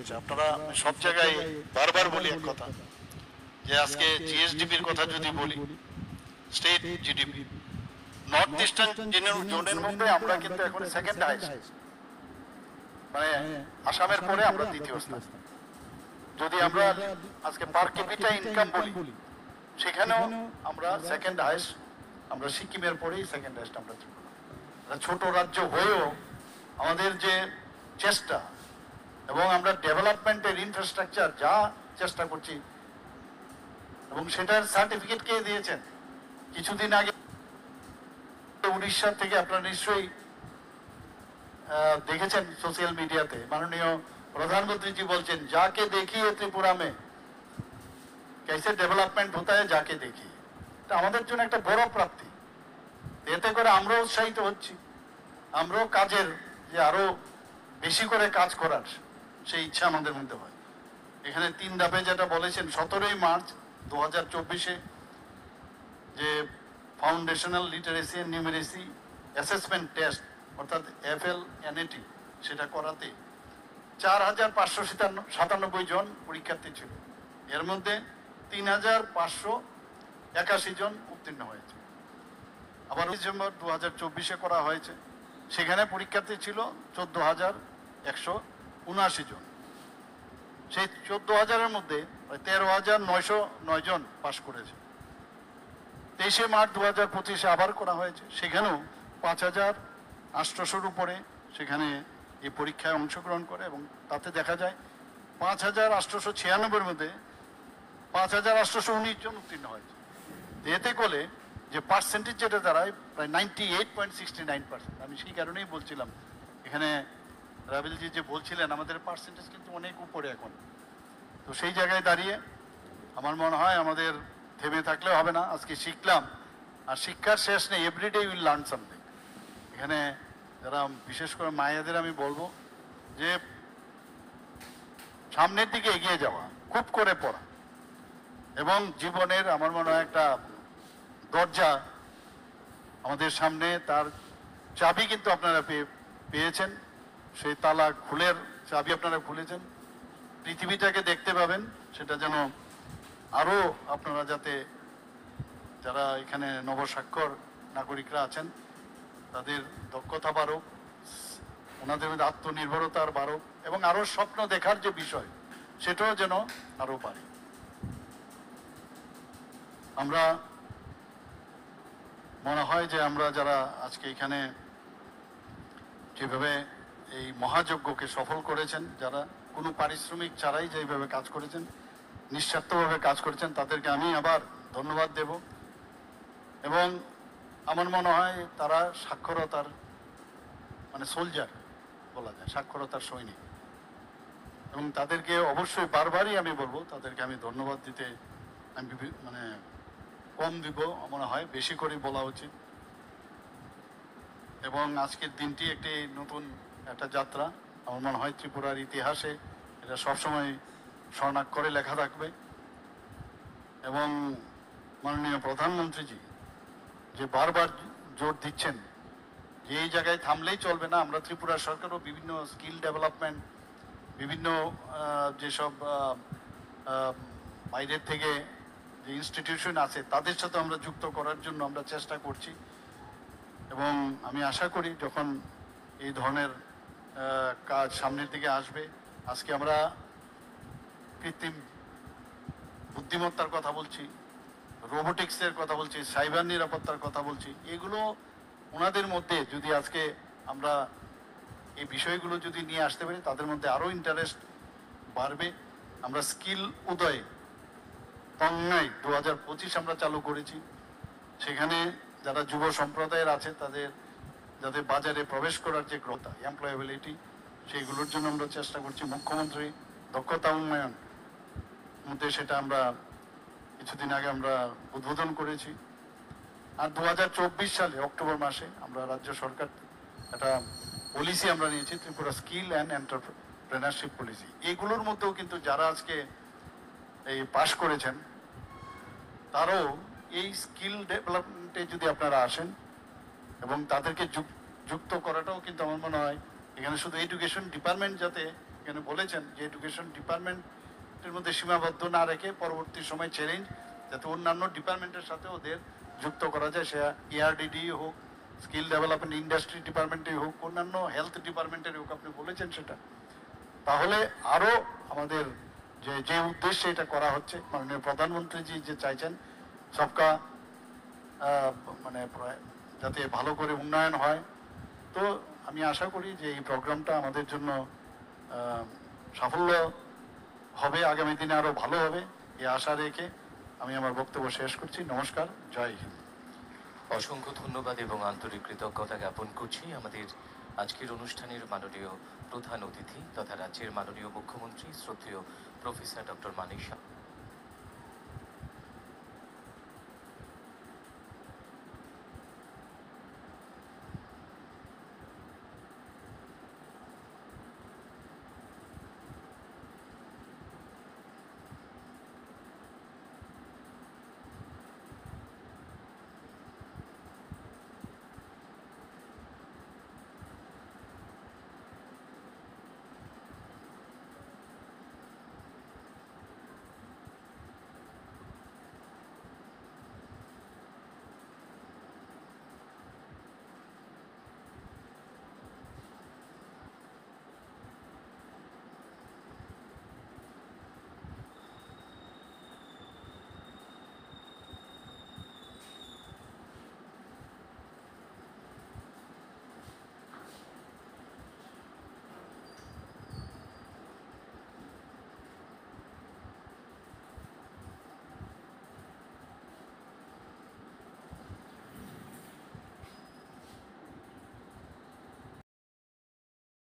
করেছে। আপনারা সব জায়গায় বারবার বলি এক কথা, যে আজকে জিএসডিপির কথা যদি বলি, স্টেট জিডিপি, নর্থ ইস্টার্ন জোনের মধ্যে আমরা কিন্তু এখন সেকেন্ড হাইস্ট, মানে আসামের পরে আমরা দ্বিতীয় স্থান। যদি আমরা আজকে পার ক্যাপিটা ইনকাম বলি, সেখানেও আমরা সেকেন্ড হাইস্ট, আমরা সিকিমের পরেই সেকেন্ড হাইস্ট আমরা ত্রিপুরা। ছোট রাজ্য হয়েও আমাদের যে চেষ্টা এবং আমরা ডেভেলপমেন্টের ইনফ্রাস্ট্রাকচার যা চেষ্টা করছি, এবং সেটার সার্টিফিকেট কে দিয়েছেন কিছুদিন আগে উড়িষ্যা থেকে, আপনারা নিশ্চয়ই দেখেছেন সোশ্যাল মিডিয়াতে, মাননীয় প্রধানমন্ত্রী বলছেন যাকে দেখিয়ে ত্রিপুরা মে कैसे डेवलपमेंट होता है जाके देखिए। এটা আমাদের জন্য একটা বড় প্রাপ্তি। এতে করে আমরাও উৎসাহিত হচ্ছি, আমরাও কাজের যে আরো বেশি করে কাজ করার সেই ইচ্ছা আমাদের মধ্যে হয়। এখানে 3 ধাপে যেটা বলেছেন, 17ই মার্চ 2024-এ যে foundational literacy and numeracy assessment test অর্থাৎ FLNAT সেটা করাতে 4597 জন পরীক্ষার্থী ছিল। এর মধ্যে 3581 জন উত্তীর্ণ হয়েছে। আবার ডিসেম্বর 2024-এ করা হয়েছে, সেখানে পরীক্ষার্থী ছিল 14,179 জন। সেই 14,000-এর মধ্যে 13,909 জন পাশ করেছে। 23শে মার্চ 2025-এ আবার করা হয়েছে, সেখানেও 5,800-র উপরে সেখানে এই পরীক্ষায় অংশগ্রহণ করে, এবং তাতে দেখা যায় 5,896-এর মধ্যে 5,819 জন উত্তীর্ণ হয়েছে। এতে করে যে পার্সেন্টেজ যেটা দাঁড়ায় প্রায় 98.69%। আমি সেই কারণেই বলছিলাম, এখানে রাবিলজি যে বলছিলেন আমাদের পার্সেন্টেজ কিন্তু অনেক উপরে এখন। তো সেই জায়গায় দাঁড়িয়ে আমার মনে হয় আমাদের থেমে থাকলেও হবে না। আজকে শিখলাম, আর শিক্ষার শেষ নেই, এভরিডে উইল লার্ন সামথিং। এখানে যারা বিশেষ করে মায়েদের আমি বলবো যে সামনের দিকে এগিয়ে যাওয়া, খুব করে পড়া, এবং জীবনের আমার মনে হয় একটা দরজা আমাদের সামনে, তার চাবি কিন্তু আপনারা পেয়েছেন। সেই তালা খুলের চাবি আপনারা খুলেছেন, পৃথিবীটাকে দেখতে পাবেন, সেটা যেন আরো আপনারা যাতে যারা এখানে নবস্বাক্ষর নাগরিকরা আছেন তাদের দক্ষতা বাড়ুক, ওনাদের মধ্যে আত্মনির্ভরতার বাড়ুক, এবং আরো স্বপ্ন দেখার যে বিষয় সেটাও যেন আরো বাড়ে। আমরা মনে হয় যে আমরা যারা আজকে এখানে যেভাবে এই মহাযজ্ঞকে সফল করেছেন, যারা কোনো পারিশ্রমিক ছাড়াই যেভাবে কাজ করেছেন, নিঃস্বার্থভাবে কাজ করেছেন, তাদেরকে আমি আবার ধন্যবাদ দেব। এবং আমার মনে হয় তারা সাক্ষরতার মানে সোলজার বলা যায়, সাক্ষরতার সৈনিক, এবং তাদেরকে অবশ্যই বারবারই আমি বলবো তাদেরকে আমি ধন্যবাদ দিতে আমি মানে কম দিব মনে হয়, বেশি করে বলা উচিত। এবং আজকের দিনটি একটি নতুন একটা যাত্রা, আমার মনে হয় ত্রিপুরার ইতিহাসে এটা সবসময় স্বর্ণাক্ষরে লেখা থাকবে। এবং মাননীয় প্রধানমন্ত্রীজি যে বারবার জোর দিচ্ছেন যে এই জায়গায় থামলেই চলবে না, আমরা ত্রিপুরা সরকারও বিভিন্ন স্কিল ডেভেলপমেন্ট, বিভিন্ন যেসব বাইরের থেকে যে ইনস্টিটিউশন আছে তাদের সাথে আমরা যুক্ত করার জন্য আমরা চেষ্টা করছি। এবং আমি আশা করি যখন এই ধরনের কাজ সামনের দিকে আসবে, আজকে আমরা কৃত্রিম বুদ্ধিমত্তার কথা বলছি, রোবোটিক্সের কথা বলছি, সাইবার নিরাপত্তার কথা বলছি, এগুলো ওনাদের মধ্যে যদি আজকে আমরা এই বিষয়গুলো যদি নিয়ে আসতে পারি, তাদের মধ্যে আরো ইন্টারেস্ট বাড়বে। আমরা স্কিল উদয় তন্ময় 2025 আমরা চালু করেছি, সেখানে যারা যুব সম্প্রদায়ের আছে তাদের যাতে বাজারে প্রবেশ করার যে গ্রোথ, এমপ্লয়েবিলিটি, সেইগুলোর জন্য আমরা চেষ্টা করছি। মুখ্যমন্ত্রী দক্ষতা উন্নয়ন মধ্যে সেটা আমরা কিছুদিন আগে আমরা উদ্বোধন করেছি। আর 2024 সালে অক্টোবর মাসে আমরা রাজ্য সরকার একটা পলিসি আমরা নিয়েছি, Tripura skill and entrepreneurship policy. এগুলোর মধ্যেও কিন্তু যারা আজকে এই পাশ করেছেন তারাও এই স্কিল ডেভেলপমেন্টে যদি আপনারা আসেন এবং তাদেরকে যুক্ত করাটাও কিন্তু আমার মনে হয় এখানে শুধু এডুকেশন ডিপার্টমেন্ট যাতে এখানে বলেছেন যে এডুকেশন ডিপার্টমেন্টের মধ্যে সীমাবদ্ধ না রেখে পরবর্তী সময় চ্যালেঞ্জ যাতে অন্যান্য ডিপার্টমেন্টের সাথে ওদের যুক্ত করা যায়, সে ERDD হোক, স্কিল ডেভেলপমেন্ট ইন্ডাস্ট্রি ডিপার্টমেন্টেই হোক, অন্যান্য হেলথ ডিপার্টমেন্টের হোক, আপনি বলেছেন সেটা। তাহলে আরও আমাদের যে উদ্দেশ্যে এটা করা হচ্ছে, মাননীয় প্রধানমন্ত্রীজি যে চাইছেন সবকা মানে যাতে ভালো করে উন্নয়ন হয়, তো আমি আশা করি যে এই প্রোগ্রামটা আমাদের জন্য সাফল্য হবে, আগামী দিনে আরো ভালো হবে, এই আশা রেখে আমি আমার বক্তব্য শেষ করছি। নমস্কার, জয় হিন্দ। অসংখ্য ধন্যবাদ এবং আন্তরিক কৃতজ্ঞতা জ্ঞাপন করছি আমাদের আজকের অনুষ্ঠানের মাননীয় প্রধান অতিথি তথা রাজ্যের মাননীয় মুখ্যমন্ত্রী শ্রদ্ধেয় প্রফেসর ডক্টর মানিক সাহা।